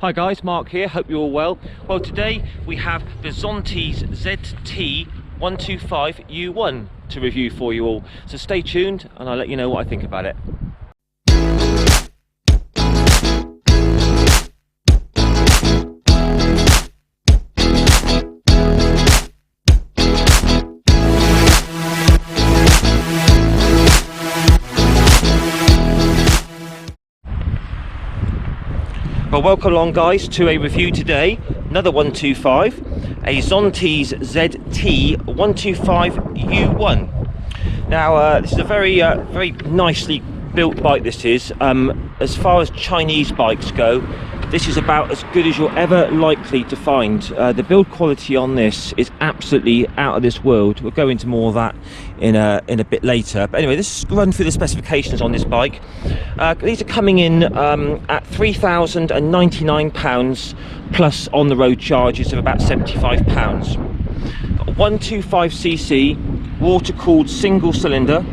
Hi guys, Mark here, hope you're all well. Well, today we have the Zontes Zt125 to review for you all. So stay tuned and I'll let you know what I think about it. Well, welcome along guys to a review today, another 125, a Zontes Zt125 Now this is a very nicely built bike. This is, as far as Chinese bikes go, this is about as good as you're ever likely to find. The build quality on this is absolutely out of this world. We'll go into more of that in a bit later. But anyway, let's run through the specifications on this bike. These are coming in at £3,099 plus on the road charges of about £75. Got a 125cc water cooled single cylinder,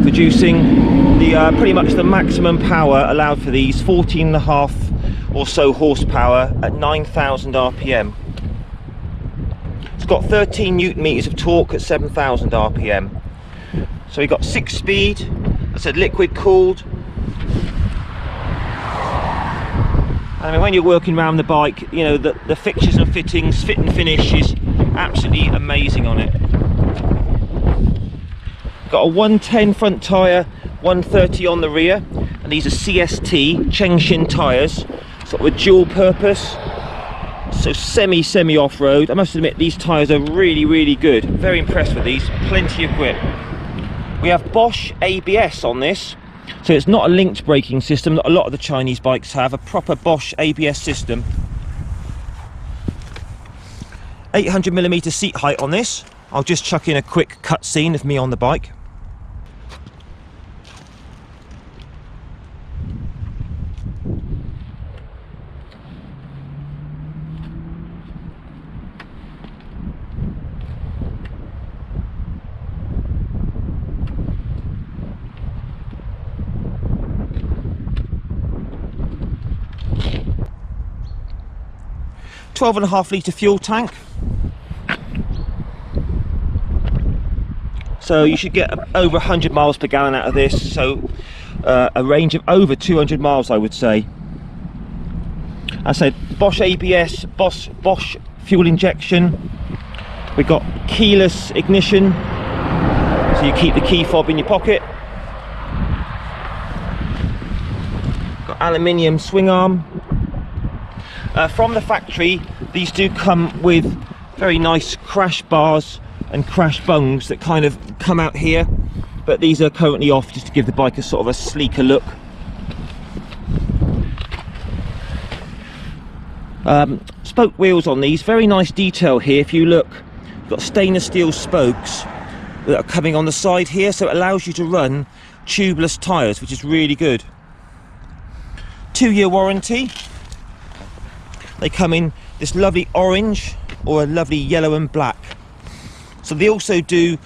producing the pretty much the maximum power allowed for these, 14.5 or so horsepower at 9,000 RPM. It's got 13 Newton meters of torque at 7,000 RPM. So we got 6-speed, I said liquid cooled. And I mean, when you're working around the bike, you know, the fixtures and fittings, fit and finish is absolutely amazing on it. Got a 110 front tyre, 130 on the rear, and these are CST Chengshin tyres, sort of a dual purpose, so semi off-road. I must admit these tyres are really good. Very impressed with these, plenty of grip. We have Bosch ABS on this, so it's not a linked braking system that a lot of the Chinese bikes have, a proper Bosch ABS system. 800mm seat height on this. I'll just chuck in a quick cut scene of me on the bike. .5 litre fuel tank, so you should get over 100 miles per gallon out of this, so a range of over 200 miles I would say. I said Bosch ABS, Bosch fuel injection. We've got keyless ignition, so you keep the key fob in your pocket. Got aluminium swing arm. From the factory, these do come with very nice crash bars and crash bungs that kind of come out here, but these are currently off just to give the bike a sort of a sleeker look. Spoke wheels on these, very nice detail here. If you look, you've got stainless steel spokes that are coming on the side here, so it allows you to run tubeless tyres, which is really good. 2-year warranty. They come in this lovely orange or a lovely yellow and black. So they also do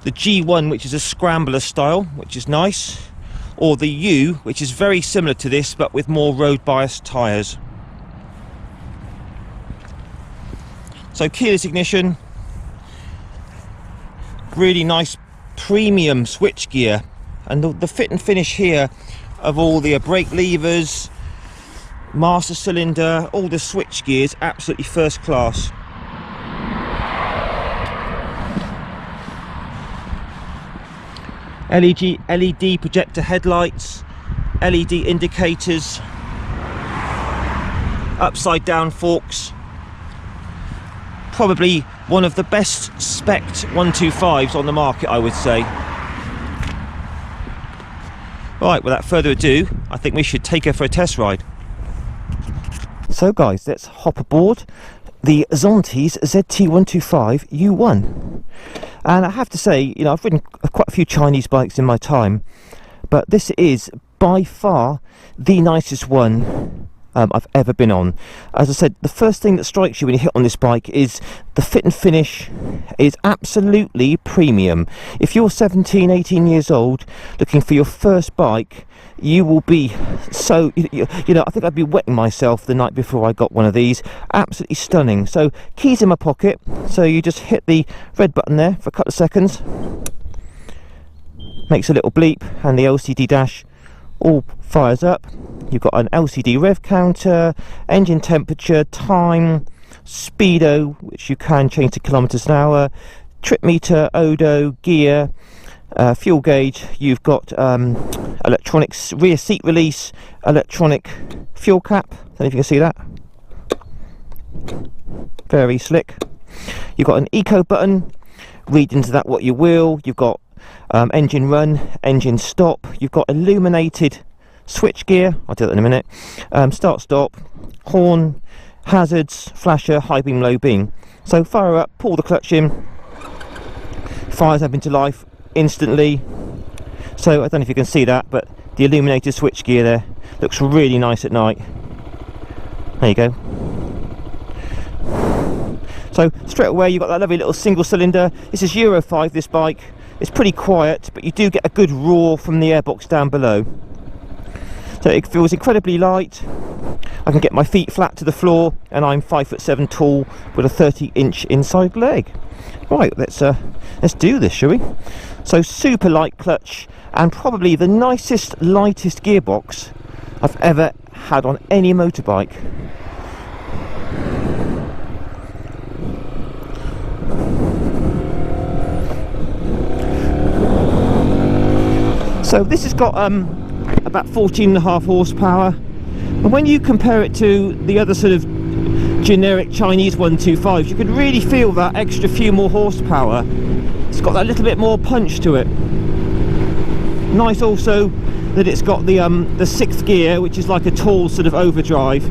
the G1, which is a scrambler style, which is nice, or the U, which is very similar to this but with more road biased tyres. So keyless ignition, really nice premium switch gear, and the fit and finish here of all the brake levers, master cylinder, all the switch gears, absolutely first class. LED projector headlights, LED indicators, upside down forks. Probably one of the best spec'd 125s on the market, I would say. Right, without further ado, I think we should take her for a test ride. So guys, let's hop aboard the Zontes Zt125 U1. And I have to say, you know, I've ridden quite a few Chinese bikes in my time, but this is by far the nicest one I've ever been on. As I said, the first thing that strikes you when you hit on this bike is the fit and finish is absolutely premium. If you're 17, 18 years old looking for your first bike, you will be so, you know, I think I'd be wetting myself the night before I got one of these. Absolutely stunning. So keys in my pocket, so you just hit the red button there for a couple of seconds, makes a little bleep, and the LCD dash all fires up. You've got an LCD rev counter, engine temperature, time, speedo, which you can change to kilometers an hour, trip meter, odo, gear, fuel gauge. You've got electronic rear seat release, electronic fuel cap. I don't know if you can see that. Very slick. You've got an eco button. Read into that what you will. You've got engine run, engine stop. You've got illuminated switch gear. I'll do that in a minute. Start stop, horn, hazards, flasher, high beam, low beam. So fire up, pull the clutch in, fires up into life instantly. So I don't know if you can see that, but the illuminated switch gear there looks really nice at night. There you go. So straight away you've got that lovely little single cylinder. This is Euro 5, this bike. It's pretty quiet, but you do get a good roar from the airbox down below. So it feels incredibly light. I can get my feet flat to the floor, and I'm 5'7" tall with a 30-inch inside leg. Right, let's do this, shall we? So super light clutch, and probably the nicest, lightest gearbox I've ever had on any motorbike. So this has got about 14.5 horsepower, and when you compare it to the other sort of generic Chinese 125s, you can really feel that extra few more horsepower. It's got that little bit more punch to it. Nice also that it's got the 6th gear, which is like a tall sort of overdrive.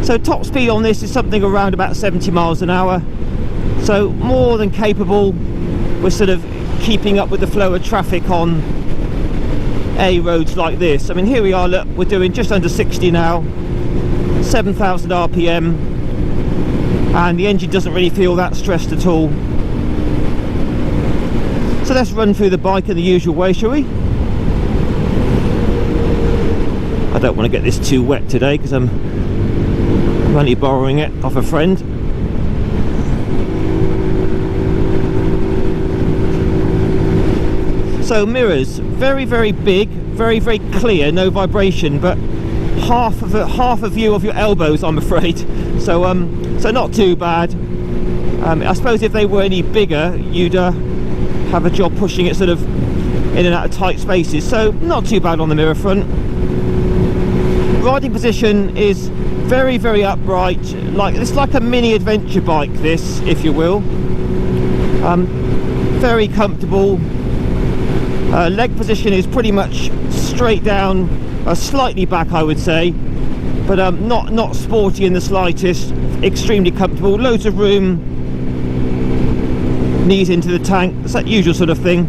So top speed on this is something around about 70 miles an hour, so more than capable. We're sort of keeping up with the flow of traffic on A roads like this. I mean, here we are, look, we're doing just under 60 now, 7,000 RPM, and the engine doesn't really feel that stressed at all. So let's run through the bike in the usual way, shall we? I don't want to get this too wet today because I'm only borrowing it off a friend. So mirrors, very, very big, very, very clear, no vibration, but half a view of your elbows, I'm afraid. So so not too bad. I suppose if they were any bigger, you'd have a job pushing it sort of in and out of tight spaces. So not too bad on the mirror front. Riding position is very, very upright. It's like a mini adventure bike, this, if you will. Very comfortable. Leg position is pretty much straight down, slightly back I would say, but not sporty in the slightest. Extremely comfortable, loads of room, knees into the tank, it's that usual sort of thing.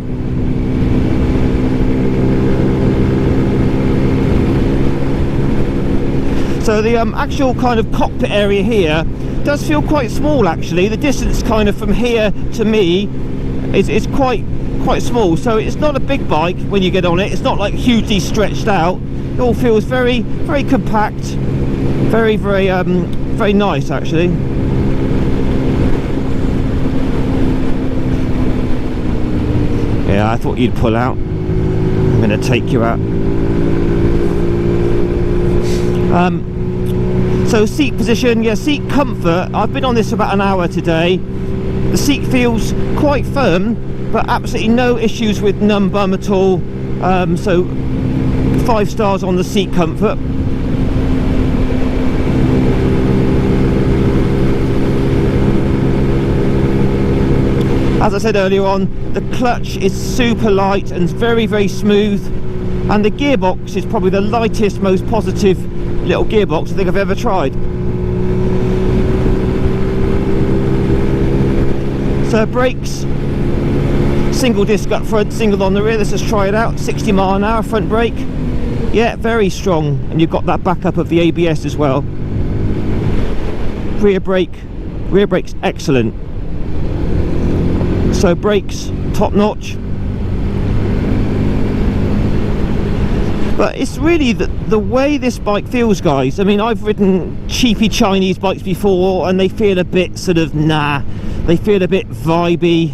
So the actual kind of cockpit area here does feel quite small actually. The distance kind of from here to me is quite small, so it's not a big bike when you get on it. It's not like hugely stretched out. It all feels very, very compact, very, very very nice actually. Yeah, I thought you'd pull out. I'm going to take you out. So seat position, yeah, seat comfort. I've been on this for about an hour today. The seat feels quite firm, but absolutely no issues with numb bum at all. So 5 stars on the seat comfort. As I said earlier on, the clutch is super light and very, very smooth, and the gearbox is probably the lightest, most positive little gearbox I think I've ever tried. So brakes, single disc up front, single on the rear. Let's just try it out. 60 mile an hour front brake. Yeah, very strong, and you've got that backup of the ABS as well. Rear brake's excellent. So brakes, top notch. But it's really the way this bike feels, guys. I mean, I've ridden cheapy Chinese bikes before, and they feel a bit sort of they feel a bit vibey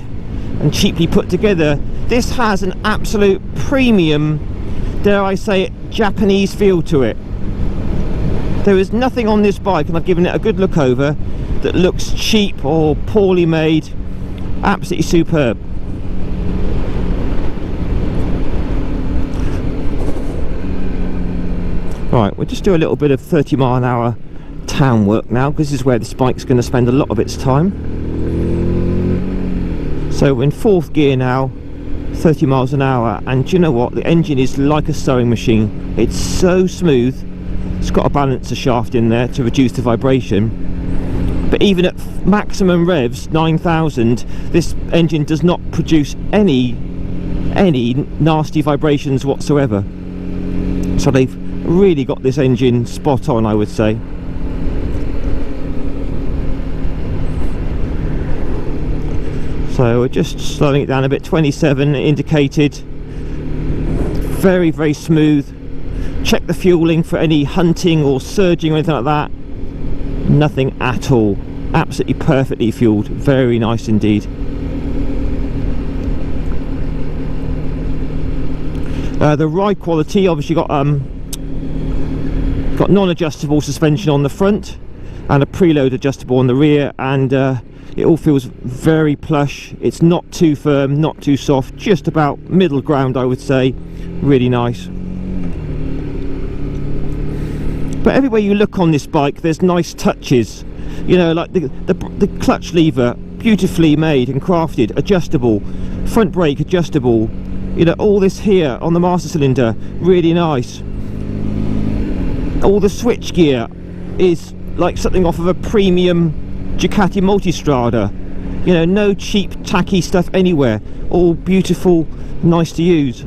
and cheaply put together. This has an absolute premium, dare I say it, Japanese feel to it. There is nothing on this bike, and I've given it a good look over, that looks cheap or poorly made. Absolutely superb. Right, we'll just do a little bit of 30-mile-an-hour town work now, because this is where this bike's going to spend a lot of its time. So we're in 4th gear now, 30 miles an hour, and do you know what? The engine is like a sewing machine. It's so smooth. It's got a balancer shaft in there to reduce the vibration. But even at maximum revs, 9,000, this engine does not produce any nasty vibrations whatsoever. So they've really got this engine spot on, I would say. So we're just slowing it down a bit. 27 indicated. Very, very smooth. Check the fueling for any hunting or surging or anything like that. Nothing at all. Absolutely perfectly fueled. Very nice indeed. The ride quality, obviously got non-adjustable suspension on the front and a preload adjustable on the rear, and it all feels very plush. It's not too firm, not too soft, just about middle ground, I would say. Really nice. But everywhere you look on this bike, there's nice touches. You know, like the clutch lever, beautifully made and crafted, adjustable. Front brake adjustable. You know, all this here on the master cylinder, really nice. All the switch gear is like something off of a premium Ducati Multistrada. You know, no cheap tacky stuff anywhere. All beautiful, nice to use.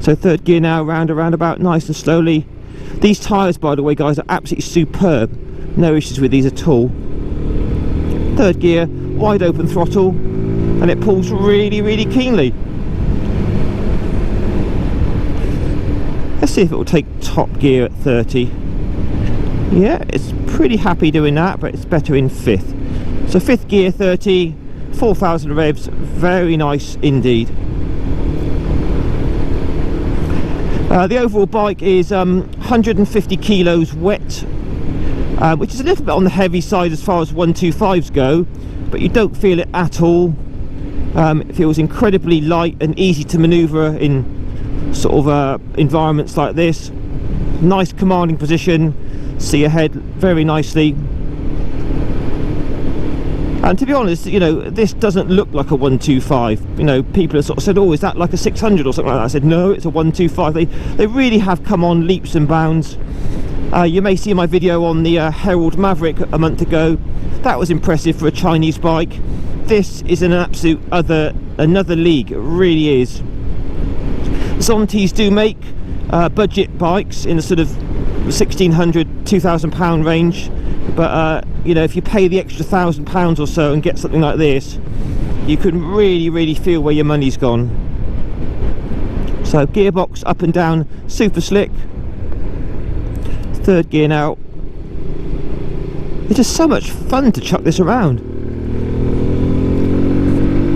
So 3rd gear now, round about, nice and slowly. These tyres, by the way, guys, are absolutely superb. No issues with these at all. 3rd gear, wide open throttle, and it pulls really, really keenly. Let's see if it will take top gear at 30. Yeah, it's pretty happy doing that, but it's better in 5th. So 5th gear, 30, 4,000 revs, very nice indeed. The overall bike is 150 kilos wet, which is a little bit on the heavy side as far as 125s go, but you don't feel it at all. It feels incredibly light and easy to manoeuvre in sort of environments like this. Nice commanding position, see ahead very nicely. And to be honest, you know, this doesn't look like a 125. You know, people have sort of said, oh, is that like a 600 or something like that? I said, no, it's a 125. They really have come on leaps and bounds. You may see my video on the Herald Maverick a month ago. That was impressive for a Chinese bike. This is an absolute another league. It really is. Zontes do make budget bikes in the sort of £1,600, £2,000 range, but you know, if you pay the extra £1,000 or so and get something like this, you can really feel where your money's gone. So gearbox up and down, super slick. 3rd gear now. It's just so much fun to chuck this around.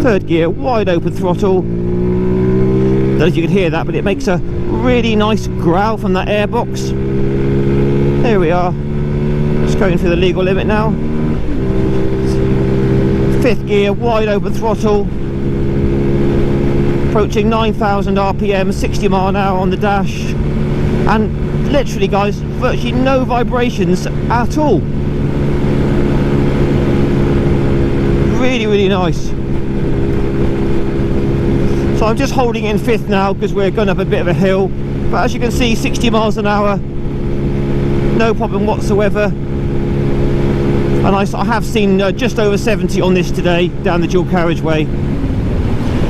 3rd gear, wide open throttle. Don't know if you can hear that, but it makes a really nice growl from that airbox. There we are. Just going through the legal limit now. 5th gear, wide open throttle. Approaching 9,000 RPM, 60 mile an hour on the dash. And literally, guys, virtually no vibrations at all. Really nice. So I'm just holding in 5th now because we're going up a bit of a hill, but as you can see, 60 miles an hour, no problem whatsoever. And I have seen just over 70 on this today down the dual carriageway.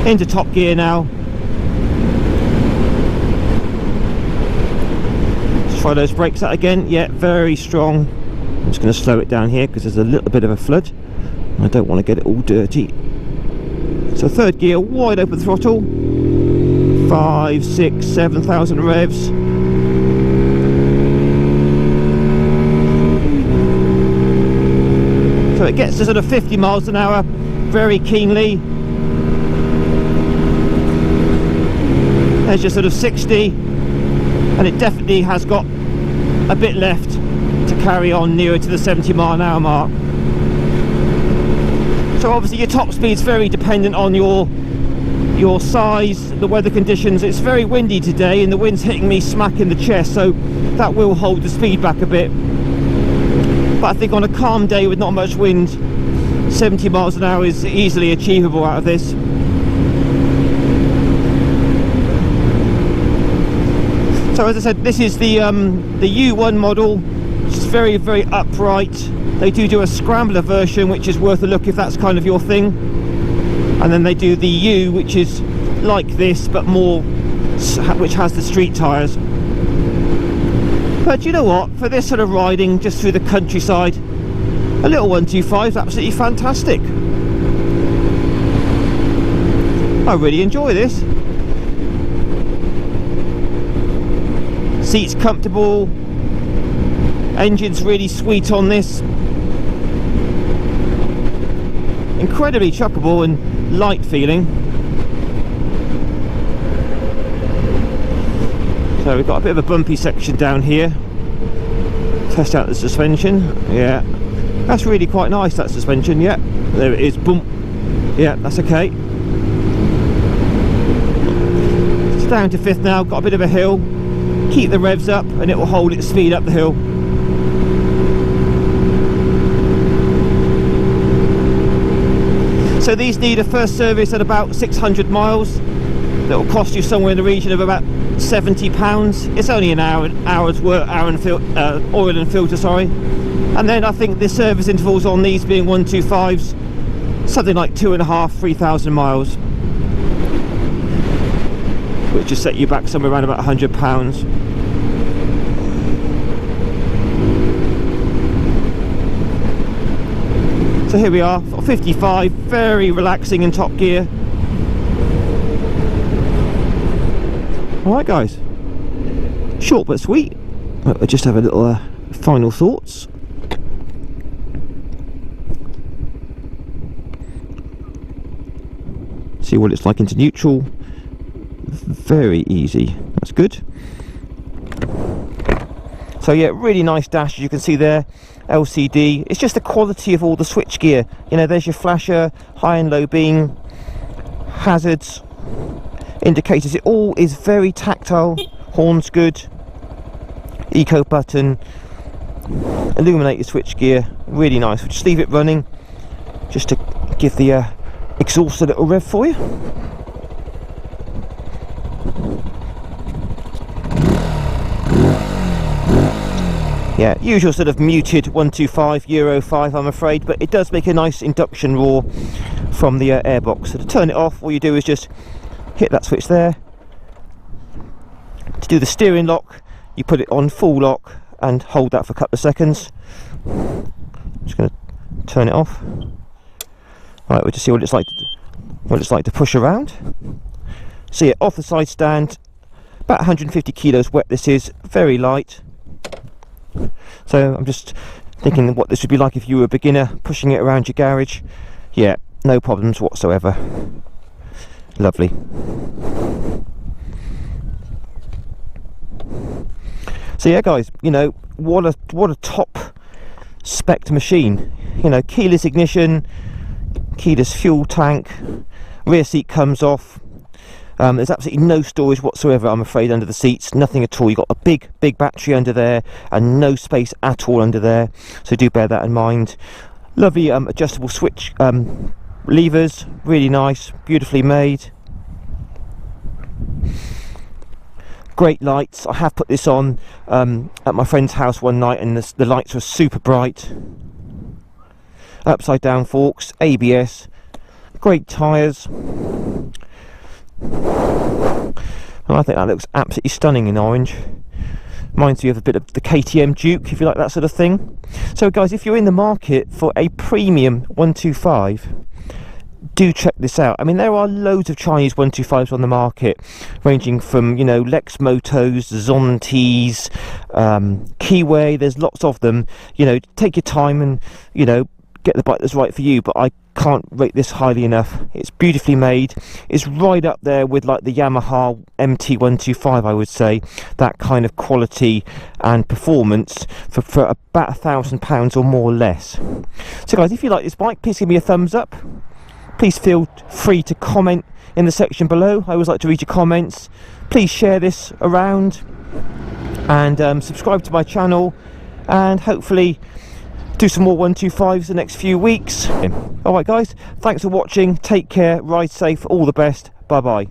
Into top gear now. Try those brakes out again. Yeah, very strong. I'm just going to slow it down here because there's a little bit of a flood. I don't want to get it all dirty. So third gear, wide open throttle. 5, 6, 7,000 revs. So it gets to sort of 50 miles an hour very keenly. There's just sort of 60, and it definitely has got a bit left to carry on nearer to the 70 mile an hour mark. So obviously your top speed's very dependent on your size, the weather conditions. It's very windy today and the wind's hitting me smack in the chest, so that will hold the speed back a bit. But I think on a calm day with not much wind, 70 miles an hour is easily achievable out of this. So as I said, this is the U1 model. It's very, very upright. They do a scrambler version, which is worth a look if that's kind of your thing. And then they do the U, which is like this, but more, which has the street tyres. But you know what? For this sort of riding, just through the countryside, a little 125 is absolutely fantastic. I really enjoy this. Seats comfortable. Engine's really sweet on this. Incredibly chuckable and light feeling. So we've got a bit of a bumpy section down here. Test out the suspension. Yeah, that's really quite nice, that suspension. Yeah, there it is. Boom. Yeah, that's okay. It's down to fifth now. Got a bit of a hill. Keep the revs up and it will hold its speed up the hill. So these need a first service at about 600 miles. That will cost you somewhere in the region of about £70. It's only an hour's work, oil and filter, sorry. And then I think the service intervals on these being 125s, something like 2,500–3,000 miles, which just set you back somewhere around about £100. So here we are, 55, very relaxing in top gear. Alright guys, short but sweet. I just have a little final thoughts. See what it's like into neutral. Very easy, that's good. So yeah, really nice dash, as you can see there. LCD. It's just the quality of all the switch gear. You know, there's your flasher, high and low beam, hazards, indicators. It all is very tactile. Horn's good. Eco button, illuminated switch gear. Really nice. We'll just leave it running just to give the exhaust a little rev for you. Yeah, usual sort of muted 125 Euro 5, I'm afraid, but it does make a nice induction roar from the airbox. So to turn it off, all you do is just hit that switch there. To do the steering lock, you put it on full lock and hold that for a couple of seconds. Just going to turn it off. Right, we'll just see what it's like to push around. So yeah, off the side stand, about 150 kilos wet this is, very light. So I'm just thinking what this would be like if you were a beginner pushing it around your garage. Yeah, no problems whatsoever. Lovely. So yeah guys, you know, what a top spec machine. You know, keyless ignition, keyless fuel tank, rear seat comes off. There's absolutely no storage whatsoever, I'm afraid, under the seats. Nothing at all. You've got a big battery under there and no space at all under there, so do bear that in mind. Lovely adjustable switch levers, really nice, beautifully made. Great lights. I have put this on at my friend's house one night and the lights were super bright. Upside down forks, ABS, great tyres. I think that looks absolutely stunning in orange. Reminds me of a bit of the KTM Duke, if you like that sort of thing. So guys, if you're in the market for a premium 125, do check this out. I mean, there are loads of Chinese 125s on the market, ranging from, you know, Lex Motos, Zontes, Kiwi. There's lots of them. You know, take your time and, you know, get the bike that's right for you. But I can't rate this highly enough. It's beautifully made. It's right up there with like the Yamaha MT125, I would say. That kind of quality and performance for about £1,000 or more or less. So guys, if you like this bike, please give me a thumbs up. Please feel free to comment in the section below. I always like to read your comments. Please share this around and subscribe to my channel, and hopefully do some more 125s the next few weeks. Alright guys, thanks for watching, take care, ride safe, all the best, bye bye.